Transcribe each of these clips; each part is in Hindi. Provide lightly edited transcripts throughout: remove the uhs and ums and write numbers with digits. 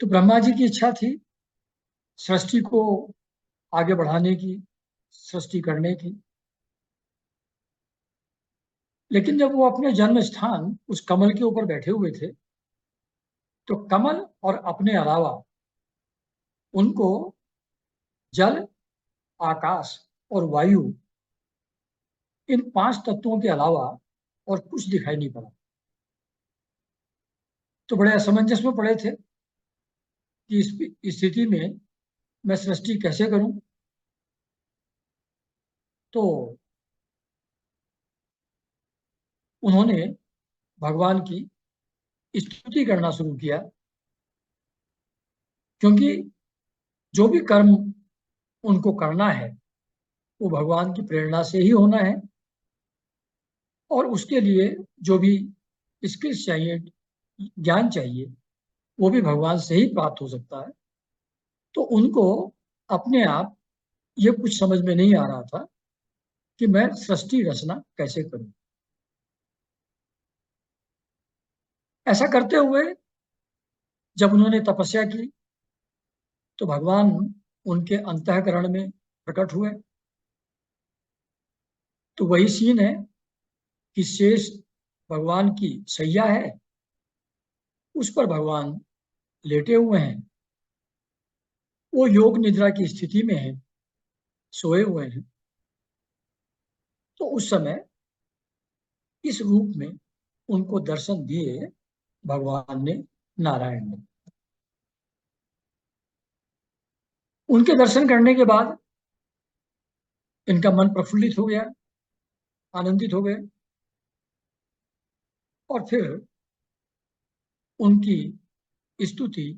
तो ब्रह्मा जी की इच्छा थी सृष्टि को आगे बढ़ाने की, सृष्टि करने की। लेकिन जब वो अपने जन्म स्थान उस कमल के ऊपर बैठे हुए थे, तो कमल और अपने अलावा उनको जल, आकाश और वायु, इन 5 तत्वों के अलावा और कुछ दिखाई नहीं पड़ा। तो बड़े असमंजस में पड़े थे कि इस स्थिति में मैं सृष्टि कैसे करूं। तो उन्होंने भगवान की स्तुति करना शुरू किया, क्योंकि जो भी कर्म उनको करना है वो भगवान की प्रेरणा से ही होना है, और उसके लिए जो भी स्किल्स चाहिए, ज्ञान चाहिए, वो भी भगवान से ही प्राप्त हो सकता है। तो उनको अपने आप ये कुछ समझ में नहीं आ रहा था कि मैं सृष्टि रचना कैसे करूं। ऐसा करते हुए जब उन्होंने तपस्या की, तो भगवान उनके अंतःकरण में प्रकट हुए। तो वही सीन है कि शेष भगवान की सैया है, उस पर भगवान लेटे हुए हैं। वो योग निद्रा की स्थिति में है, सोए हुए हैं। तो उस समय इस रूप में उनको दर्शन दिए भगवान ने, नारायण ने। उनके दर्शन करने के बाद इनका मन प्रफुल्लित हो गया, आनंदित हो गए, और फिर उनकी स्तुति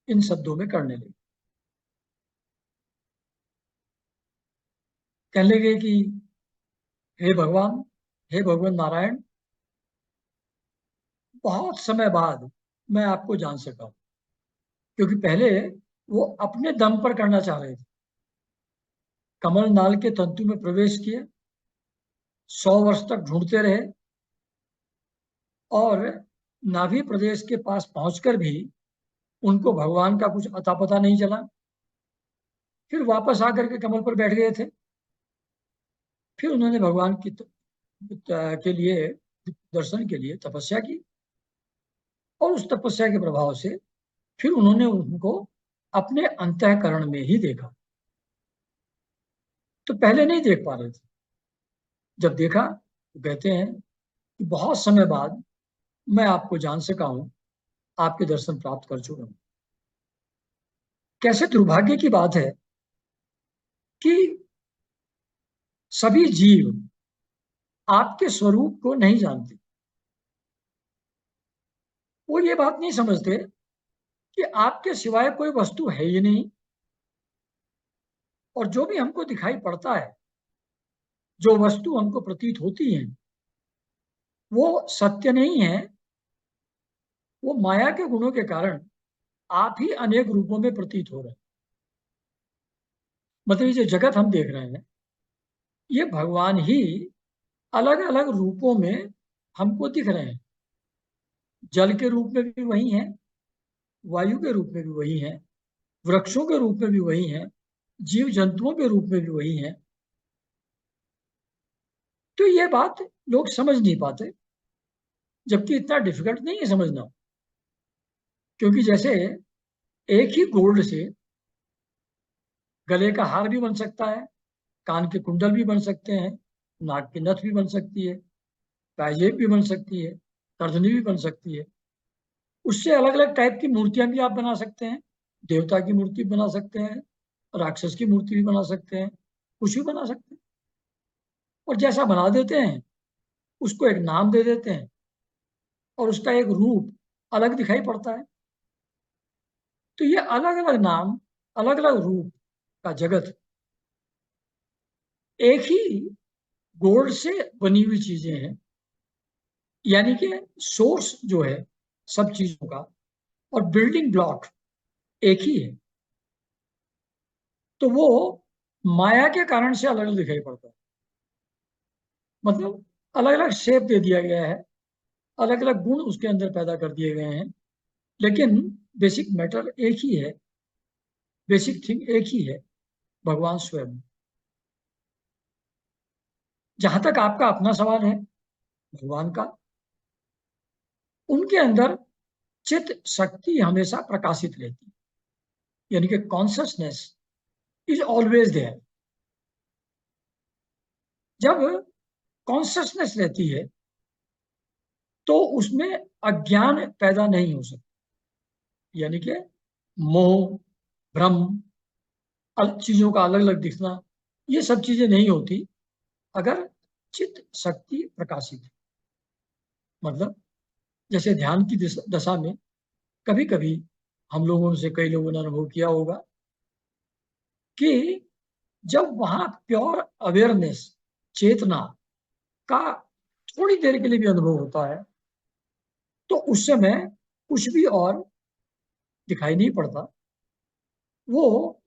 इन शब्दों में करने लगे। कहने लगे कि हे भगवान, हे भगवान नारायण, बहुत समय बाद मैं आपको जान सका हूं। क्योंकि पहले वो अपने दम पर करना चाह रहे थे। कमल नाल के तंतु में प्रवेश किए, 100 वर्ष तक ढूंढते रहे, और नाभि प्रदेश के पास पहुंचकर भी उनको भगवान का कुछ अता पता नहीं चला। फिर वापस आकर के कमल पर बैठ गए थे। फिर उन्होंने भगवान के लिए, दर्शन के लिए तपस्या की, और उस तपस्या के प्रभाव से फिर उन्होंने उनको अपने अंतःकरण में ही देखा। तो पहले नहीं देख पा रहे थे। जब देखा तो कहते हैं कि बहुत समय बाद मैं आपको जान सका हूं, आपके दर्शन प्राप्त कर चुका हूं। कैसे दुर्भाग्य की बात है कि सभी जीव आपके स्वरूप को नहीं जानते। वो ये बात नहीं समझते कि आपके सिवाय कोई वस्तु है ही नहीं, और जो भी हमको दिखाई पड़ता है, जो वस्तु हमको प्रतीत होती है, वो सत्य नहीं है। वो माया के गुणों के कारण आप ही अनेक रूपों में प्रतीत हो रहे हैं। मतलब ये जो जगत हम देख रहे हैं, ये भगवान ही अलग अलग रूपों में हमको दिख रहे हैं। जल के रूप में भी वही है, वायु के रूप में भी वही है, वृक्षों के रूप में भी वही है, जीव जंतुओं के रूप में भी वही है। तो ये बात लोग समझ नहीं पाते, जबकि इतना डिफिकल्ट नहीं है समझना। क्योंकि जैसे एक ही गोल्ड से गले का हार भी बन सकता है, कान के कुंडल भी बन सकते हैं, नाक की नथ भी बन सकती है, पायजेब भी बन सकती है, करधनी भी बन सकती है। उससे अलग अलग टाइप की मूर्तियां भी आप बना सकते हैं। देवता की मूर्ति बना सकते हैं, राक्षस की मूर्ति भी बना सकते हैं, कुछ भी बना सकते हैं। और जैसा बना देते हैं, उसको एक नाम दे देते हैं, और उसका एक रूप अलग दिखाई पड़ता है। तो ये अलग अलग नाम, अलग अलग रूप का जगत एक ही गोल्ड से बनी हुई चीजें हैं। यानी कि सोर्स जो है सब चीजों का, और बिल्डिंग ब्लॉक एक ही है। तो वो माया के कारण से अलग अलग दिखाई पड़ता है। मतलब अलग अलग शेप दे दिया गया है, अलग अलग गुण उसके अंदर पैदा कर दिए गए हैं। लेकिन बेसिक मैटर एक ही है, बेसिक थिंग एक ही है, भगवान स्वयं। जहां तक आपका अपना सवाल है भगवान का, उनके अंदर चित्त शक्ति हमेशा प्रकाशित रहती है, यानी कि कॉन्शियसनेस इज ऑलवेज देयर। जब कॉन्शियसनेस रहती है तो उसमें अज्ञान पैदा नहीं हो सकता, यानी कि मोह, भ्रम, चीजों का अलग अलग दिखना, ये सब चीजें नहीं होती अगर चित्त शक्ति प्रकाशित है। मतलब जैसे ध्यान की दशा में कभी कभी हम लोगों से कई लोगों ने अनुभव किया होगा कि जब वहां प्योर अवेयरनेस, चेतना का थोड़ी देर के लिए भी अनुभव होता है तो उस समय कुछ भी और दिखाई नहीं पड़ता। वो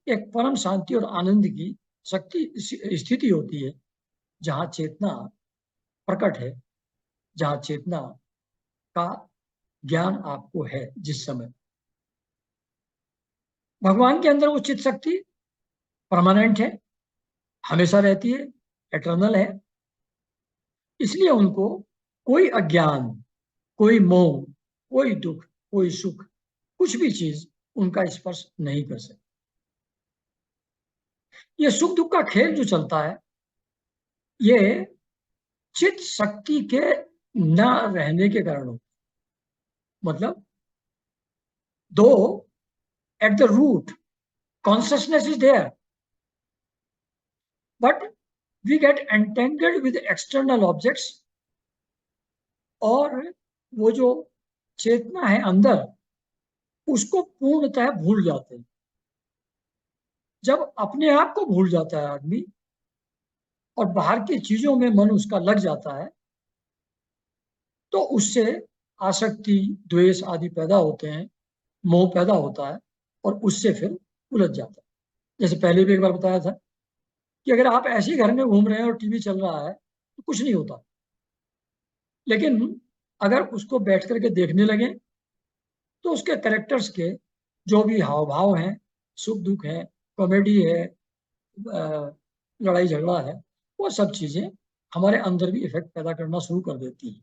एक परम शांति और आनंद की शक्ति स्थिति होती है जहां चेतना प्रकट है, जहां चेतना का ज्ञान आपको है। जिस समय भगवान के अंदर वो चित्त शक्ति परमानेंट है, हमेशा रहती है, एटर्नल है, इसलिए उनको कोई अज्ञान, कोई मोह, कोई दुख, कोई सुख, कुछ भी चीज उनका स्पर्श नहीं कर सकती। ये सुख दुख का खेल जो चलता है, ये चित्त शक्ति के न रहने के कारण होता है। मतलब दो at the root consciousness is there, but we get entangled with external objects, और वो जो चेतना है अंदर उसको पूर्णतः भूल जाते हैं। जब अपने आप को भूल जाता है आदमी और बाहर की चीजों में मन उसका लग जाता है तो उससे आसक्ति, द्वेष आदि पैदा होते हैं, मोह पैदा होता है और उससे फिर उलझ जाता है। जैसे पहले भी एक बार बताया था कि अगर आप ऐसे ही घर में घूम रहे हैं और टीवी चल रहा है तो कुछ नहीं होता, लेकिन अगर उसको बैठ करके देखने लगे तो उसके करेक्टर्स के जो भी हाव भाव हैं, सुख दुख है, कॉमेडी है, लड़ाई झगड़ा है, वो सब चीजें हमारे अंदर भी इफेक्ट पैदा करना शुरू कर देती है।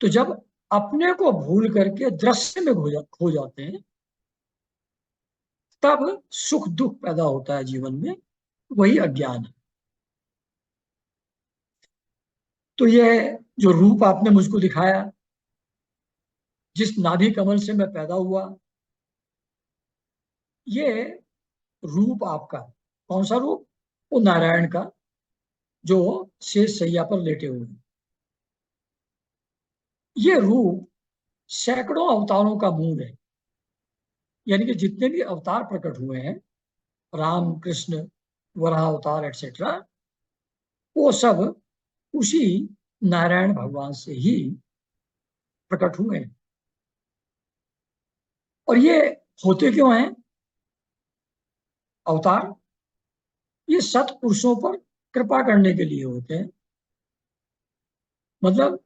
तो जब अपने को भूल करके दृश्य में खो जाते हैं तब सुख दुख पैदा होता है जीवन में, वही अज्ञान है। तो यह जो रूप आपने मुझको दिखाया, जिस नाभि कमल से मैं पैदा हुआ, ये रूप आपका कौन सा रूप? वो नारायण का जो शेष शैया पर लेटे हुए हैं। ये रूप सैकड़ों अवतारों का मूल है, यानी कि जितने भी अवतार प्रकट हुए हैं, राम, कृष्ण, वराह अवतार एटसेट्रा, वो सब उसी नारायण भगवान से ही प्रकट हुए हैं। और ये होते क्यों हैं अवतार? ये सत्पुरुषों पर कृपा करने के लिए होते हैं। मतलब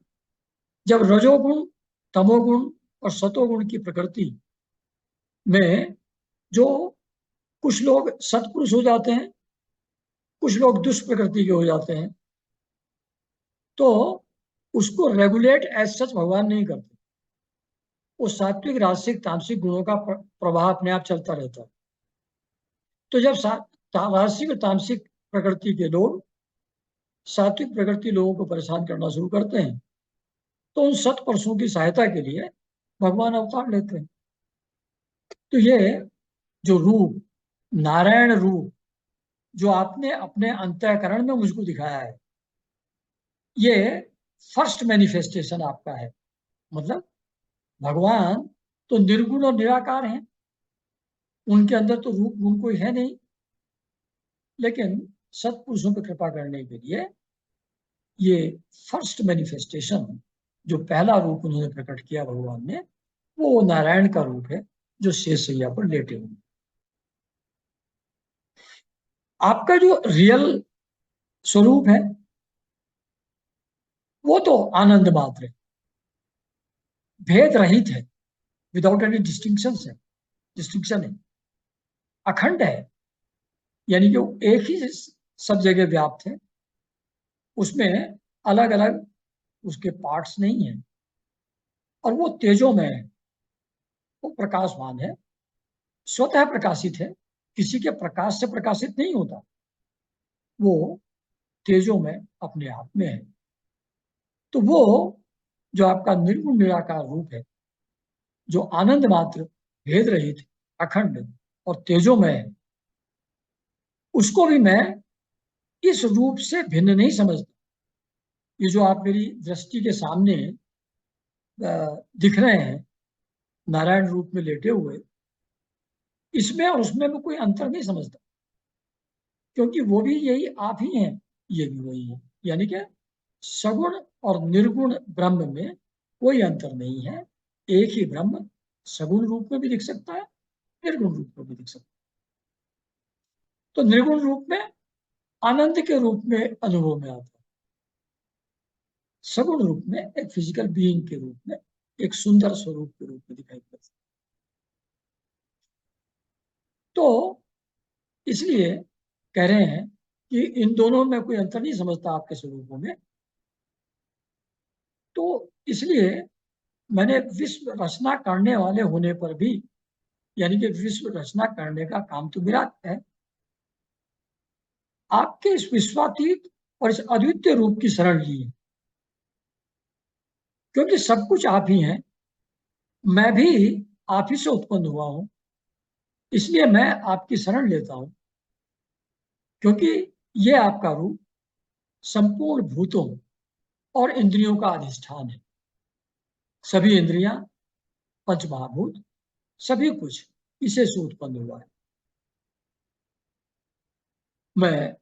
जब रजोगुण, तमोगुण और सतोगुण की प्रकृति में जो कुछ लोग सत्पुरुष हो जाते हैं, कुछ लोग दुष्ट प्रकृति के हो जाते हैं, तो उसको रेगुलेट एज सच भगवान नहीं करते। वो सात्विक, राजसिक, तामसिक गुणों का प्रवाह अपने आप चलता रहता है। तो जब राजसिक और तामसिक प्रकृति के लोग सात्विक प्रकृति लोगों को परेशान करना शुरू करते हैं तो उन सत्पुरुषों की सहायता के लिए भगवान अवतार लेते हैं। तो ये जो रूप, नारायण रूप, जो आपने अपने अंतःकरण में मुझको दिखाया है, ये फर्स्ट मैनिफेस्टेशन आपका है। मतलब भगवान तो निर्गुण और निराकार हैं, उनके अंदर तो रूप गुण कोई है नहीं, लेकिन सत्पुरुषों पर कृपा करने के लिए ये फर्स्ट मैनिफेस्टेशन, जो पहला रूप उन्होंने प्रकट किया भगवान ने, वो नारायण का रूप है जो शेषैया पर लेटे हुए। आपका जो रियल स्वरूप है वो तो आनंद मात्र है, भेद रहित है, विदाउट एनी डिस्टिंक्शन है, अखंड है, यानी कि वो एक ही सब जगह व्याप्त है, उसमें अलग अलग उसके पार्ट्स नहीं है, और वो तेजोमय है, वो प्रकाशवान है, स्वतः प्रकाशित है, किसी के प्रकाश से प्रकाशित नहीं होता, वो तेजोमय अपने आप में है। तो वो जो आपका निर्गुण निराकार रूप है, जो आनंद मात्र, भेद रहित, अखंड और तेजोमय है, उसको भी मैं इस रूप से भिन्न नहीं समझता। ये जो आप मेरी दृष्टि के सामने दिख रहे हैं नारायण रूप में लेटे हुए, इसमें और उसमें मैं कोई अंतर नहीं समझता, क्योंकि वो भी यही आप ही हैं, ये भी वही है, यानी कि सगुण और निर्गुण ब्रह्म में कोई अंतर नहीं है। एक ही ब्रह्म सगुण रूप में भी दिख सकता है, निर्गुण रूप में भी दिख सकता है। तो निर्गुण रूप में आनंद के रूप में अनुभव में आता है, सगुण रूप में एक फिजिकल बीइंग के रूप में, एक सुंदर स्वरूप के रूप में दिखाई पड़ता है। तो इसलिए कह रहे हैं कि इन दोनों में कोई अंतर नहीं समझता आपके स्वरूपों में। तो इसलिए मैंने विश्व रचना करने वाले होने पर भी, यानी कि विश्व रचना करने का काम तो मेरा है, आपके इस विश्वातीत और इस अद्वितीय रूप की शरण ली है, क्योंकि सब कुछ आप ही हैं, मैं भी आप ही से उत्पन्न हुआ हूं, इसलिए मैं आपकी शरण लेता हूं, क्योंकि ये आपका रूप संपूर्ण भूतों और इंद्रियों का अधिष्ठान है। सभी इंद्रियां, पंच महाभूत, सभी कुछ इसे से उत्पन्न हुआ है। मैं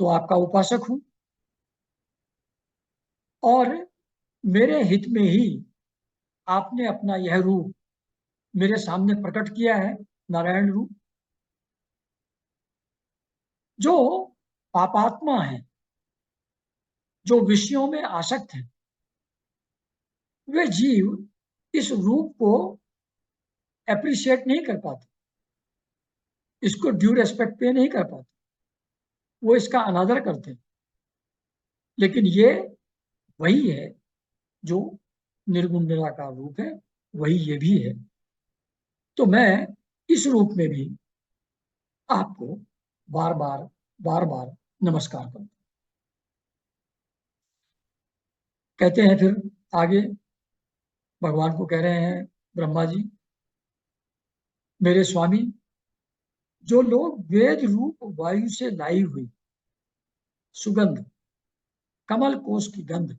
तो आपका उपासक हूं, और मेरे हित में ही आपने अपना यह रूप मेरे सामने प्रकट किया है, नारायण रूप। जो पापात्मा है, जो विषयों में आसक्त है, वे जीव इस रूप को एप्रिशिएट नहीं कर पाते, इसको ड्यू रेस्पेक्ट पे नहीं कर पाते, वो इसका अनादर करते हैं। लेकिन ये वही है जो निर्गुण निराकार रूप है, वही ये भी है। तो मैं इस रूप में भी आपको बार बार नमस्कार करता हूं। कहते हैं फिर आगे, भगवान को कह रहे हैं ब्रह्मा जी, मेरे स्वामी, जो लोग वेद रूप वायु से लाई हुई सुगंध, कमल कोश की गंध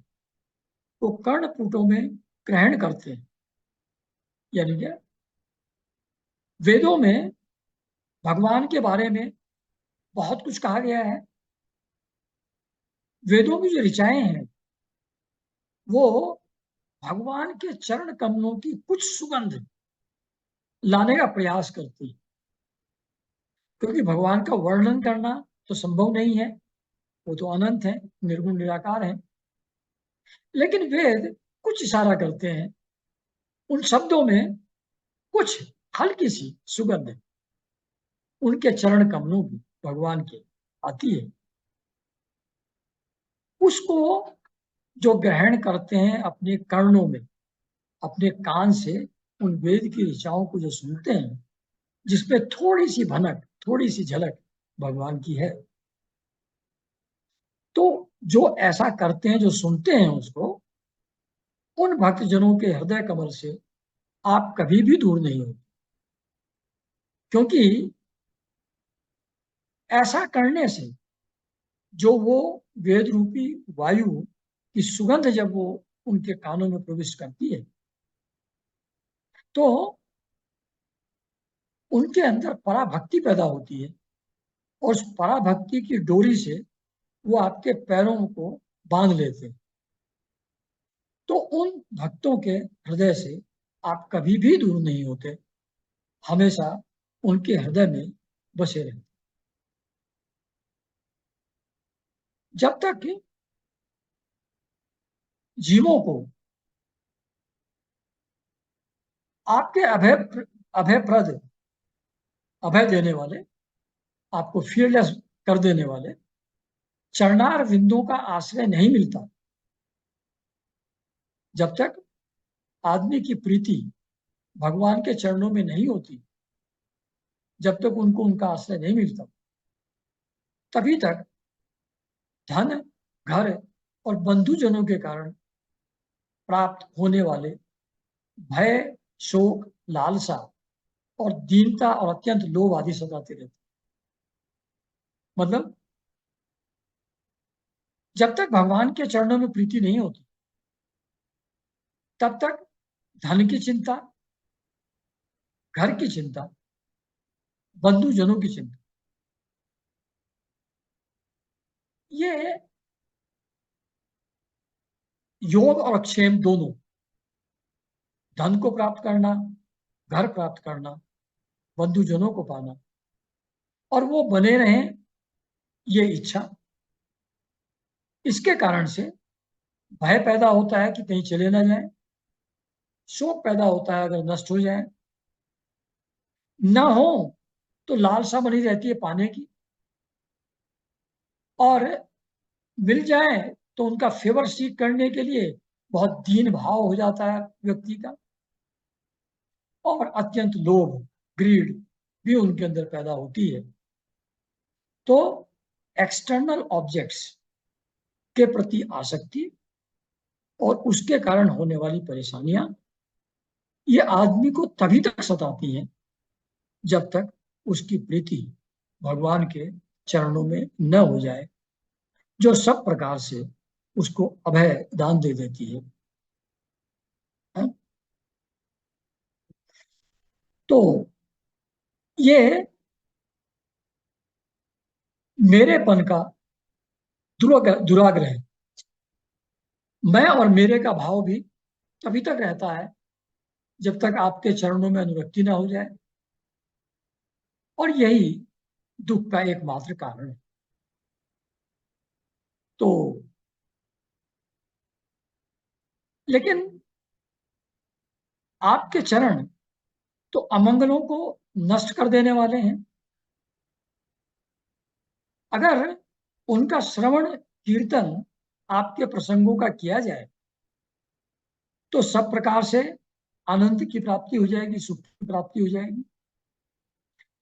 को कर्णपुटों में ग्रहण करते हैं, यानी कि वेदों में भगवान के बारे में बहुत कुछ कहा गया है। वेदों की जो ऋचाएं हैं, वो भगवान के चरण कमलों की कुछ सुगंध लाने का प्रयास करती है, क्योंकि भगवान का वर्णन करना तो संभव नहीं है, वो तो अनंत है, निर्गुण निराकार है। लेकिन वेद कुछ इशारा करते हैं, उन शब्दों में कुछ हल्की सी सुगंध उनके चरण कमलों की, भगवान के, आती है। उसको जो ग्रहण करते हैं अपने कर्णों में, अपने कान से, उन वेद की ऋचाओं को जो सुनते हैं, जिसमें थोड़ी सी भनक, थोड़ी सी झलक भगवान की है, तो जो ऐसा करते हैं, जो सुनते हैं उसको, उन भक्तजनों के हृदय कमल से आप कभी भी दूर नहीं हो, क्योंकि ऐसा करने से जो वो वेद रूपी वायु की सुगंध जब वो उनके कानों में प्रवेश करती है, तो उनके अंदर पराभक्ति पैदा होती है, और उस पराभक्ति की डोरी से वो आपके पैरों को बांध लेते हैं। तो उन भक्तों के हृदय से आप कभी भी दूर नहीं होते, हमेशा उनके हृदय में बसे रहते, जब तक कि जीवों को आपके अभयप्रद, अभय देने वाले, आपको फियरलेस कर देने वाले चरणार विंदों का आश्रय नहीं मिलता। जब तक आदमी की प्रीति भगवान के चरणों में नहीं होती, जब तक उनको उनका आश्रय नहीं मिलता, तभी तक धन, घर और बंधुजनों के कारण प्राप्त होने वाले भय, शोक, लालसा और दीनता और अत्यंत लोभ आदि सताते रहते। मतलब जब तक भगवान के चरणों में प्रीति नहीं होती, तब तक धन की चिंता, घर की चिंता, बंधुजनों की चिंता, ये योग और क्षेम दोनों, धन को प्राप्त करना, घर प्राप्त करना, बंधुजनों को पाना और वो बने रहें, ये इच्छा, इसके कारण से भय पैदा होता है कि कहीं चले ना जाए, शोक पैदा होता है अगर नष्ट हो जाए, ना हो तो लालसा बनी रहती है पाने की, और मिल जाए तो उनका फेवर सीख करने के लिए बहुत दीन भाव हो जाता है व्यक्ति का, और अत्यंत लोभ, ग्रीड भी उनके अंदर पैदा होती है। तो एक्सटर्नल ऑब्जेक्ट्स के प्रति आसक्ति और उसके कारण होने वाली परेशानियां, ये आदमी को तभी तक सताती हैं जब तक उसकी प्रीति भगवान के चरणों में न हो जाए, जो सब प्रकार से उसको अभय दान दे देती है। तो ये मेरेपन का दुराग्रह, मैं और मेरे का भाव भी तभी तक रहता है जब तक आपके चरणों में अनुरक्ति ना हो जाए, और यही दुख का एकमात्र कारण है। तो लेकिन आपके चरण तो अमंगलों को नष्ट कर देने वाले हैं। अगर उनका श्रवण कीर्तन आपके प्रसंगों का किया जाए तो सब प्रकार से आनंद की प्राप्ति हो जाएगी, सुख की प्राप्ति हो जाएगी।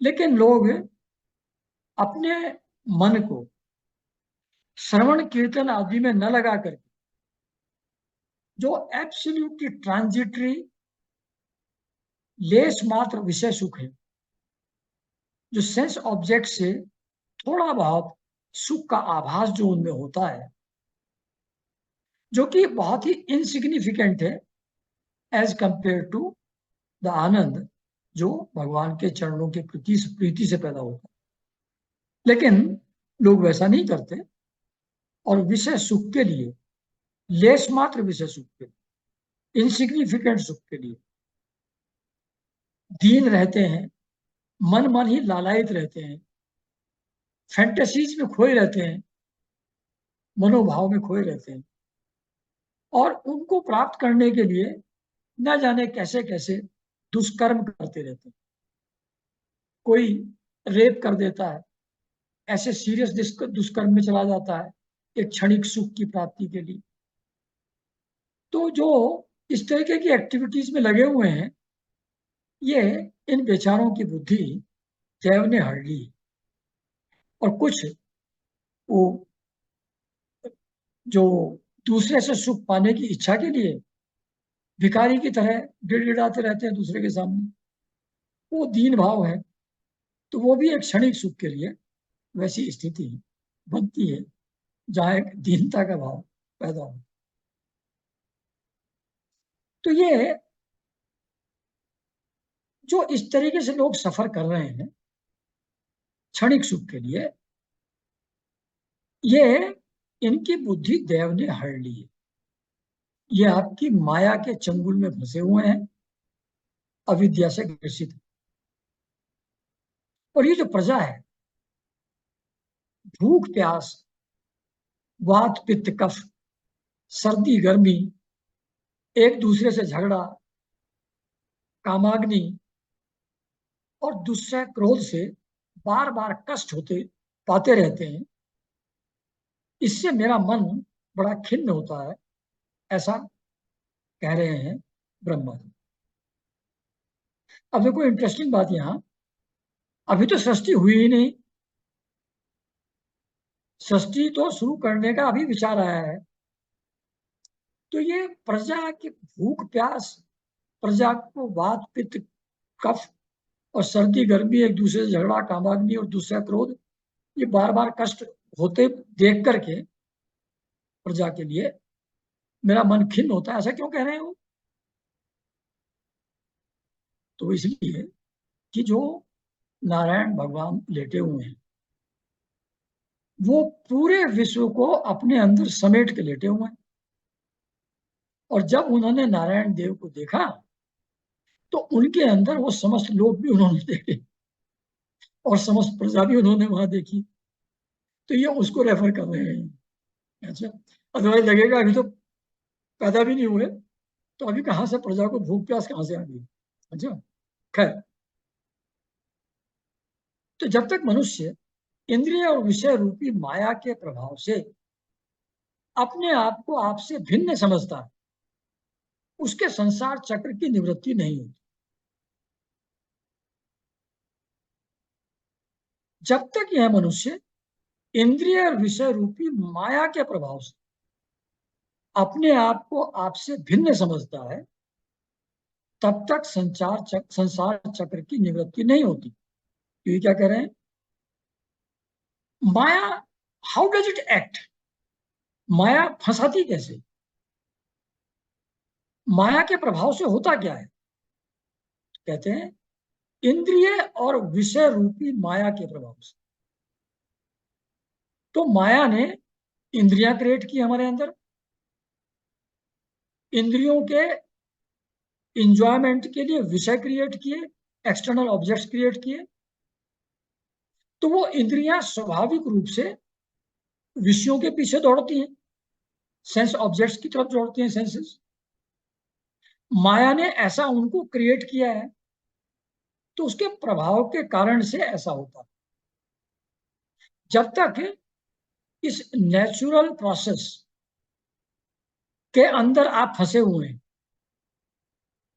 लेकिन लोग अपने मन को श्रवण कीर्तन आदि में न लगा करके जो एब्सोल्युटली ट्रांजिटरी लेस मात्र विषय सुख है, जो सेंस ऑब्जेक्ट से थोड़ा बहुत सुख का आभास जो उनमें होता है, जो कि बहुत ही इनसिग्निफिकेंट है एज कंपेयर टू द आनंद जो भगवान के चरणों के प्रीति से पैदा होता है। लेकिन लोग वैसा नहीं करते और विषय सुख के लिए, लेस मात्र विषय सुख के लिए, इनसिग्निफिकेंट सुख के लिए दीन रहते हैं, मन मन ही लालायित रहते हैं, फैंटेसीज में खोए रहते हैं, मनोभाव में खोए रहते हैं, और उनको प्राप्त करने के लिए न जाने कैसे कैसे दुष्कर्म करते रहते हैं। कोई रेप कर देता है, ऐसे सीरियस दुष्कर्म में चला जाता है एक क्षणिक सुख की प्राप्ति के लिए। तो जो इस तरीके की एक्टिविटीज में लगे हुए हैं, ये इन बेचारों की बुद्धि देव ने हर ली, और कुछ वो जो दूसरे से सुख पाने की इच्छा के लिए भिखारी की तरह गिड़गिड़ाते रहते हैं दूसरे के सामने, वो दीन भाव है, तो वो भी एक क्षणिक सुख के लिए वैसी स्थिति बनती है जहां एक दीनता का भाव पैदा हो। तो ये जो इस तरीके से लोग सफर कर रहे हैं क्षणिक सुख के लिए, ये इनकी बुद्धि देव ने हर ली है। ये आपकी माया के चंगुल में फंसे हुए हैं, अविद्या से ग्रसित। और ये जो प्रजा है, भूख प्यास, वात पित्त कफ, सर्दी गर्मी, एक दूसरे से झगड़ा, कामाग्नि और दूसरे क्रोध से बार बार कष्ट होते पाते रहते हैं, इससे मेरा मन बड़ा खिन्न होता है, ऐसा कह रहे हैं ब्रह्मा जी। अब देखो इंटरेस्टिंग बात यहां, अभी तो सृष्टि हुई ही नहीं, सृष्टि तो शुरू करने का अभी विचार आया है। तो ये प्रजा की भूख प्यास, प्रजा को वात पित्त कफ और सर्दी गर्मी, एक दूसरे से झगड़ा, कामाग्नि और दूसरा क्रोध, ये बार बार कष्ट होते देख करके प्रजा के लिए मेरा मन खिन्न होता है, ऐसा क्यों कह रहे हैं वो? तो इसलिए कि जो नारायण भगवान लेटे हुए हैं वो पूरे विश्व को अपने अंदर समेट के लेटे हुए हैं, और जब उन्होंने नारायण देव को देखा तो उनके अंदर वो समस्त लोग भी उन्होंने देखे और समस्त प्रजा भी उन्होंने वहां देखी। तो ये उसको रेफर कर रहे हैं। अच्छा, अदरवाइज लगेगा अभी तो पैदा भी नहीं हुए, तो अभी कहाँ से प्रजा को भूख प्यास कहाँ से आ गई? अच्छा, खैर, तो जब तक मनुष्य इंद्रिय और विषय रूपी माया के प्रभाव से अपने आप को आपसे भिन्न समझता है, उसके संसार चक्र की निवृत्ति नहीं होती। जब तक यह मनुष्य इंद्रिय और विषय रूपी माया के प्रभाव से अपने आप को आपसे भिन्न समझता है, तब तक संसार चक्र की निवृत्ति नहीं होती। तो ये क्या कह रहे हैं? माया, हाउ डज इट एक्ट? माया फंसाती कैसे? माया के प्रभाव से होता क्या है? कहते हैं इंद्रिय और विषय रूपी माया के प्रभाव से। तो माया ने इंद्रियां क्रिएट की हमारे अंदर, इंद्रियों के इंजॉयमेंट के लिए विषय क्रिएट किए, एक्सटर्नल ऑब्जेक्ट्स क्रिएट किए। तो वो इंद्रियां स्वाभाविक रूप से विषयों के पीछे दौड़ती हैं, सेंस ऑब्जेक्ट्स की तरफ दौड़ती हैं, सेंसेस। माया ने ऐसा उनको क्रिएट किया है, तो उसके प्रभाव के कारण से ऐसा होता। जब तक इस नेचुरल प्रोसेस के अंदर आप फंसे हुए हैं,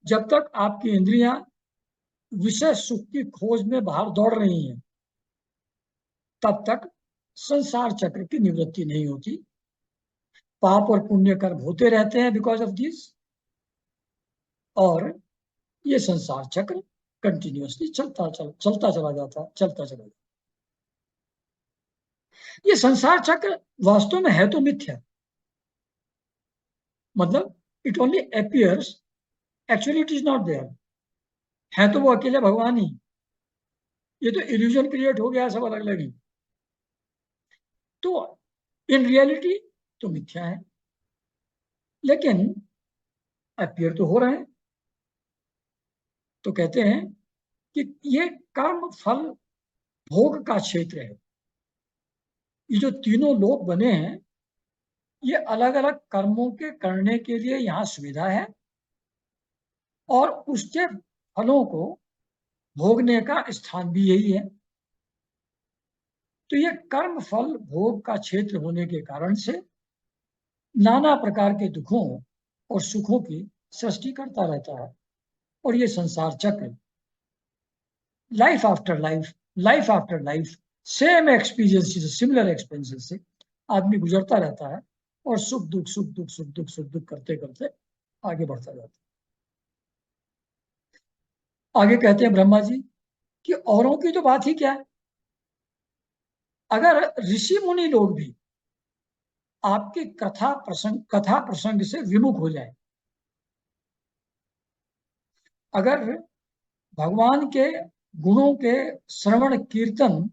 जब तक आपकी इंद्रियां विषय सुख की खोज में बाहर दौड़ रही हैं, तब तक संसार चक्र की निवृत्ति नहीं होती। पाप और पुण्य कर्म होते रहते हैं बिकॉज ऑफ दिस, और ये संसार चक्र कंटिन्यूअसली चलता चला जाता, चलता चला जाता। ये संसार चक्र वास्तव में है तो मिथ्या, मतलब it only appears, actually it is not there. है तो वो अकेले भगवान ही, ये तो इल्यूजन क्रिएट हो गया सब अलग अलग ही। तो इन रियलिटी तो मिथ्या है, लेकिन अपियर तो हो रहे हैं। तो कहते हैं कि ये कर्म फल भोग का क्षेत्र है। ये जो तीनों लोक बने हैं, ये अलग अलग कर्मों के करने के लिए यहाँ सुविधा है, और उसके फलों को भोगने का स्थान भी यही है। तो ये कर्म फल भोग का क्षेत्र होने के कारण से नाना प्रकार के दुखों और सुखों की सृष्टि करता रहता है। और ये संसार चक्र life after life, life after life, same experiences, similar experiences से आदमी गुजरता रहता है, और सुख दुख सुख दुख सुख दुख सुख दुख करते करते आगे बढ़ता जाता है। आगे कहते हैं ब्रह्मा जी कि औरों की तो बात ही क्या है, अगर ऋषि मुनि लोग भी आपकी कथा प्रसंग से विमुख हो जाए, अगर भगवान के गुणों के श्रवण कीर्तन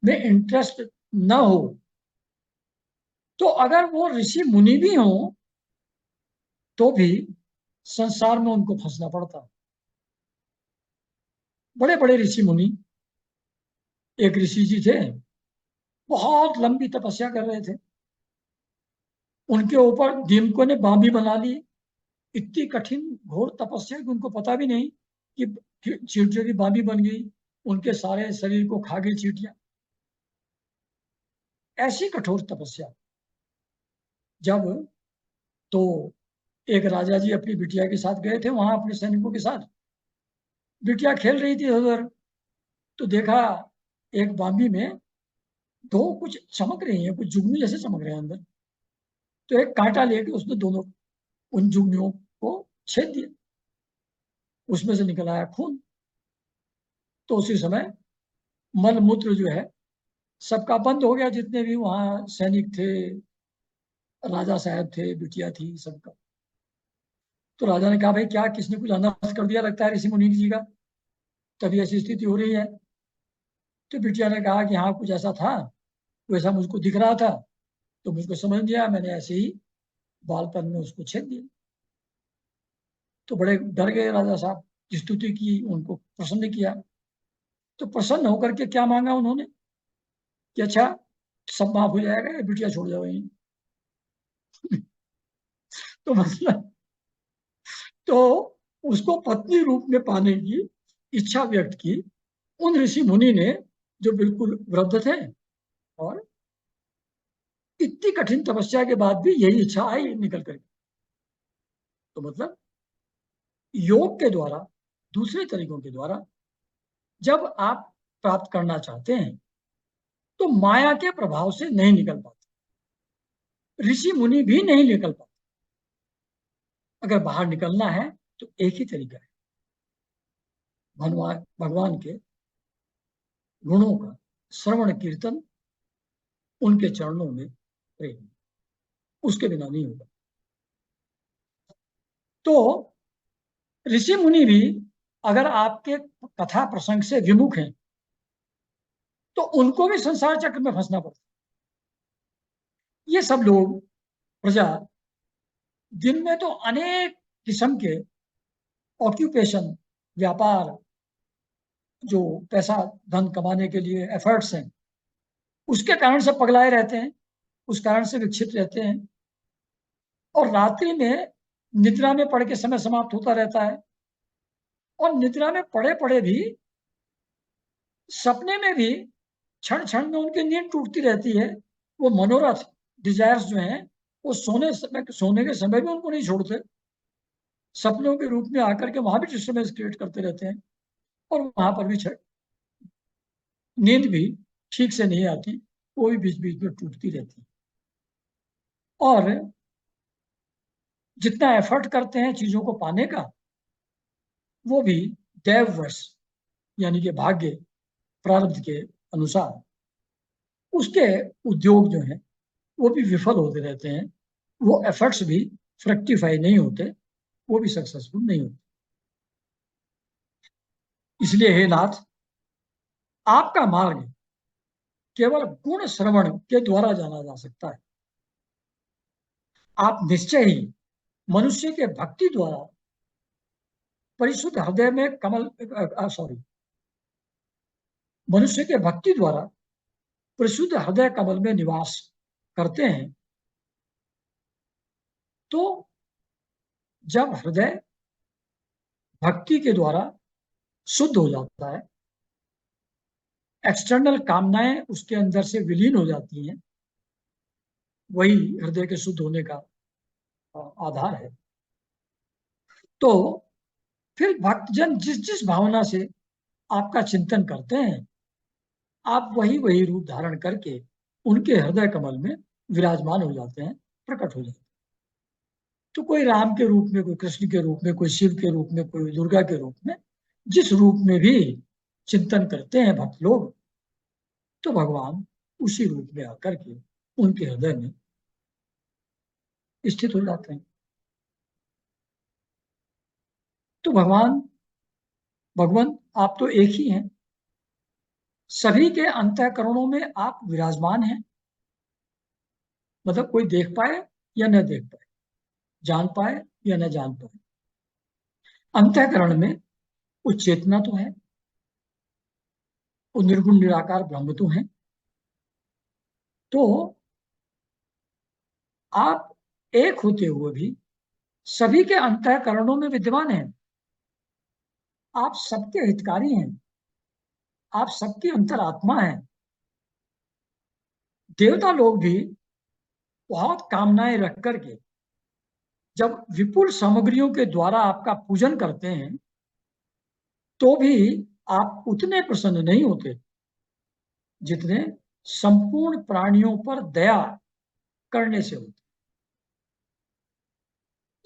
में इंटरेस्ट न हो, तो अगर वो ऋषि मुनि भी हों तो भी संसार में उनको फंसना पड़ता। बड़े बड़े ऋषि मुनि, एक ऋषि जी थे, बहुत लंबी तपस्या कर रहे थे, उनके ऊपर दीमकों ने बांबी बना ली। इतनी कठिन घोर तपस्या कि उनको पता भी नहीं कि चींटियों की बामी बन गई, उनके सारे शरीर को खा गई चींटियां। ऐसी कठोर तपस्या। जब तो एक राजा जी अपनी बिटिया के साथ गए थे वहां अपने सैनिकों के साथ। बिटिया खेल रही थी उधर, तो देखा एक बामी में दो कुछ चमक रही है, कुछ जुगनू जैसे चमक रहे हैं अंदर। तो एक कांटा लेके उसने दोनों उन जुगनुओं को छेद दिया, उसमें से निकल आया खून। तो उसी समय मल मूत्र जो है सबका बंद हो गया, जितने भी वहां सैनिक थे, राजा साहब थे, बिटिया थी, सबका। तो राजा ने कहा भाई क्या किसने कुछ अनर्थ कर दिया, लगता है ऋषि मुनि जी का, तभी ऐसी स्थिति हो रही है। तो बिटिया ने कहा कि हाँ कुछ ऐसा था, वैसा मुझको दिख रहा था, तो मुझको समझ गया, मैंने ऐसे ही बालपन में उसको छेद दिया। तो बड़े डर गए राजा साहब, स्तुति की, उनको प्रसन्न किया। तो प्रसन्न होकर के क्या मांगा उन्होंने कि अच्छा सब माफ हो जाएगा, बिटिया छोड़ जाओ यहीं। तो मतलब, तो उसको पत्नी रूप में पाने की इच्छा व्यक्त की उन ऋषि मुनि ने, जो बिल्कुल वृद्ध थे, और इतनी कठिन तपस्या के बाद भी यही इच्छा आई निकल करके। तो मतलब योग के द्वारा, दूसरे तरीकों के द्वारा जब आप प्राप्त करना चाहते हैं तो माया के प्रभाव से नहीं निकल पाते, ऋषि मुनि भी नहीं निकल पाते। अगर बाहर निकलना है तो एक ही तरीका है, भगवान भगवान के गुणों का श्रवण कीर्तन, उनके चरणों में प्रेम, उसके बिना नहीं होगा। तो ऋषि मुनि भी अगर आपके कथा प्रसंग से विमुख हैं तो उनको भी संसार चक्र में फंसना पड़ता है। ये सब लोग, प्रजा, दिन में तो अनेक किस्म के ऑक्यूपेशन, व्यापार, जो पैसा धन कमाने के लिए एफर्ट्स हैं, उसके कारण से पगलाए रहते हैं, उस कारण से विक्षिप्त रहते हैं, और रात्रि में निद्रा में पड़ के समय समाप्त होता रहता है। और निद्रा में पड़े पड़े भी, सपने में भी क्षण क्षण में उनकी नींद टूटती रहती है। वो मनोरथ, डिजायर्स जो हैं, वो सोने के समय भी उनको नहीं छोड़ते, सपनों के रूप में आकर के वहां भी डिस्टर्बेंस क्रिएट करते रहते हैं, और वहां पर भी नींद भी ठीक से नहीं आती, वो भी बीच बीच में टूटती रहती है। और जितना एफर्ट करते हैं चीजों को पाने का, वो भी दैववश, यानी कि भाग्य प्रारब्ध के अनुसार उसके उद्योग जो है वो भी विफल होते रहते हैं, वो एफर्ट्स भी फ्रक्टिफाई नहीं होते, वो भी सक्सेसफुल नहीं होते। इसलिए हे नाथ, आपका मार्ग केवल गुण श्रवण के द्वारा जाना जा सकता है। आप निश्चय ही मनुष्य के भक्ति द्वारा परिशुद्ध हृदय में कमल, सॉरी, मनुष्य के भक्ति द्वारा परिशुद्ध हृदय कमल में निवास करते हैं। तो जब हृदय भक्ति के द्वारा शुद्ध हो जाता है, एक्सटर्नल कामनाएं उसके अंदर से विलीन हो जाती हैं, वही हृदय के शुद्ध होने का आधार है। तो फिर भक्तजन जिस जिस भावना से आपका चिंतन करते हैं, आप वही वही रूप धारण करके उनके हृदय कमल में विराजमान हो जाते हैं, प्रकट हो जाते हैं। तो कोई राम के रूप में, कोई कृष्ण के रूप में, कोई शिव के रूप में, कोई दुर्गा के रूप में, जिस रूप में भी चिंतन करते हैं भक्त लोग, तो भगवान उसी रूप में आकर के उनके हृदय में स्थित हो जाते हैं। तो भगवान आप तो एक ही हैं, सभी के अंतःकरणों में आप विराजमान हैं। मतलब कोई देख पाए या न देख पाए, जान पाए या न जान पाए, अंतःकरण में वो चेतना तो है, वो निर्गुण निराकार ब्रह्म तो है। तो आप एक होते हुए भी सभी के अंतःकरणों में विद्यमान हैं। आप सबके हितकारी हैं, आप सबकी अंतरात्मा हैं। देवता लोग भी बहुत कामनाएं रख करके जब विपुल सामग्रियों के द्वारा आपका पूजन करते हैं तो भी आप उतने प्रसन्न नहीं होते जितने संपूर्ण प्राणियों पर दया करने से होते।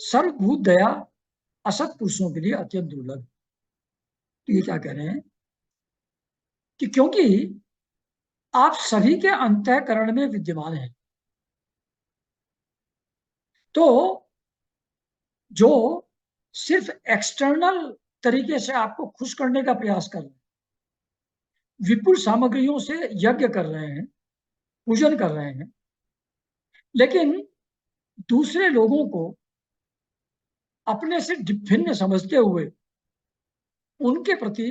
सर्वभूत दया असत पुरुषों के लिए अत्यंत दुर्लभ। तो ये क्या कह रहे हैं कि क्योंकि आप सभी के अंतःकरण में विद्यमान हैं, तो जो सिर्फ एक्सटर्नल तरीके से आपको खुश करने का प्रयास कर रहे हैं, विपुल सामग्रियों से यज्ञ कर रहे हैं, पूजन कर रहे हैं, लेकिन दूसरे लोगों को अपने से भिन्न समझते हुए उनके प्रति